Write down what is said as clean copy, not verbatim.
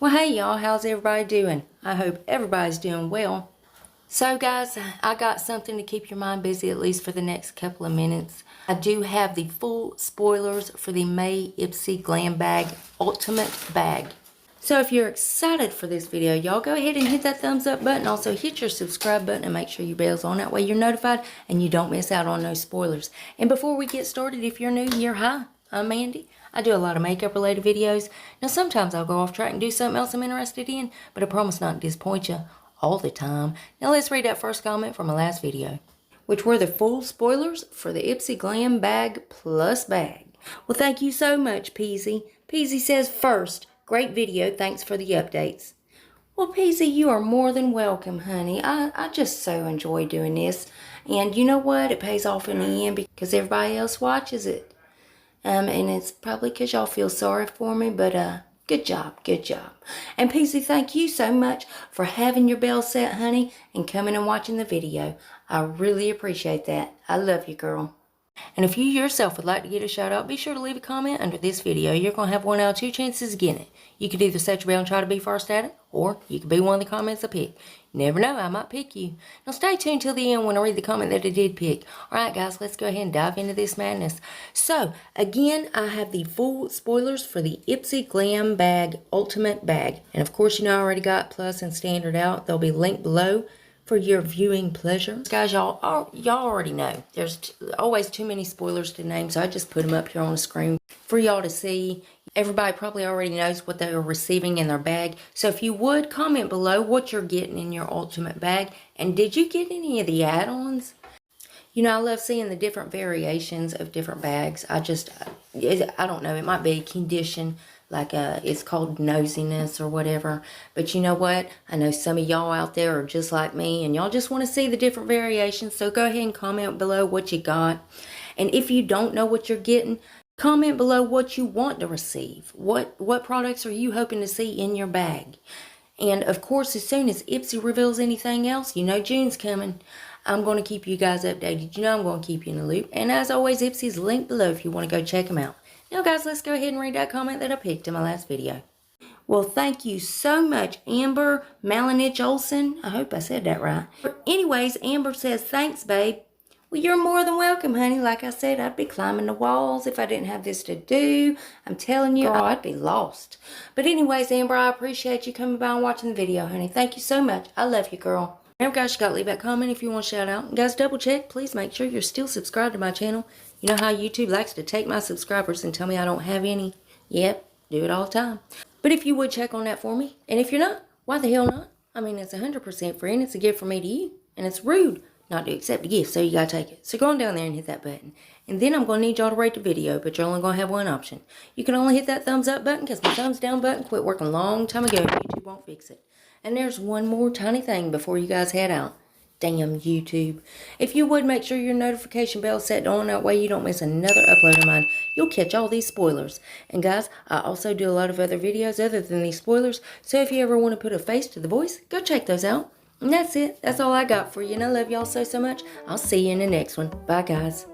Well, hey y'all, how's everybody doing? I hope everybody's doing well. So guys, I got something to keep your mind busy at least for the next couple of minutes. I do have the full spoilers for the May Ipsy GlamBag Ultimate Bag. So if you're excited for this video, y'all go ahead and hit that thumbs up button. Also hit your subscribe button and make sure your bell's on. That way you're notified and you don't miss out on those spoilers. And before we get started, if you're new here, hi, I'm Mandy. I do a lot of makeup related videos. Now sometimes I'll go off track and do something else I'm interested in, but I promise not to disappoint you all the time. Now let's read that first comment from my last video, which were the full spoilers for the Ipsy GlamBag Plus Bag. Well, thank you so much, Peasy. Peasy says, first, great video, thanks for the updates. Well, Peasy, you are more than welcome, honey. I just so enjoy doing this. And you know what? It pays off in the end because everybody else watches it. And it's probably because y'all feel sorry for me, but good job, good job. And Peasy, thank you so much for having your bell set, honey, and coming and watching the video. I really appreciate that. I love you, girl. And if you yourself would like to get a shout out, be sure to leave a comment under this video. You're going to have 1 out of 2 chances of getting it. You could either set your bell and try to be first at it, or you could be one of the comments I pick. You never know, I might pick you. Now stay tuned till the end when I read the comment that I did pick. Alright guys, let's go ahead and dive into this madness. So, again, I have the full spoilers for the Ipsy GlamBag Ultimate Bag. And of course, you know I already got Plus and Standard out. They'll be linked below for your viewing pleasure. Guys, y'all already know there's always too many spoilers to name, so I just put them up here on the screen for y'all to see. Everybody probably already knows what they are receiving in their bag, so if you would comment below what you're getting in your ultimate bag, and did you get any of the add-ons? You know, I love seeing the different variations of different bags. I don't know, it might be a condition, like it's called nosiness or whatever. But you know what? I know some of y'all out there are just like me, and y'all just want to see the different variations. So go ahead and comment below what you got. And if you don't know what you're getting, comment below what you want to receive. What products are you hoping to see in your bag? And of course, as soon as Ipsy reveals anything else, you know June's coming. I'm going to keep you guys updated. You know I'm going to keep you in the loop. And as always, Ipsy's linked below if you want to go check them out. Now guys, let's go ahead and read that comment that I picked in my last video. Well, thank you so much, Amber Malinich Olsen. I hope I said that right. Anyways, Amber says, thanks, babe. Well, you're more than welcome, honey. Like I said, I'd be climbing the walls if I didn't have this to do. I'm telling you, I'd be lost. But anyways, Amber, I appreciate you coming by and watching the video, honey. Thank you so much. I love you, girl. Remember, guys, you got to leave that comment if you want a shout out. And guys, double check. Please make sure you're still subscribed to my channel. You know how YouTube likes to take my subscribers and tell me I don't have any? Yep, do it all the time. But if you would check on that for me, and if you're not, why the hell not? I mean, it's 100% free, and it's a gift from me to you. And it's rude not to accept a gift, so you got to take it. So go on down there and hit that button. And then I'm going to need y'all to rate the video, but you're only going to have one option. You can only hit that thumbs up button because my thumbs down button quit working a long time ago. YouTube won't fix it. And there's one more tiny thing before you guys head out. Damn YouTube. If you would make sure your notification bell is set on, that way you don't miss another upload of mine. You'll catch all these spoilers. And guys, I also do a lot of other videos other than these spoilers, so if you ever want to put a face to the voice, go check those out. And that's it. That's all I got for you, and I love y'all so much. I'll see you in the next one. Bye, guys.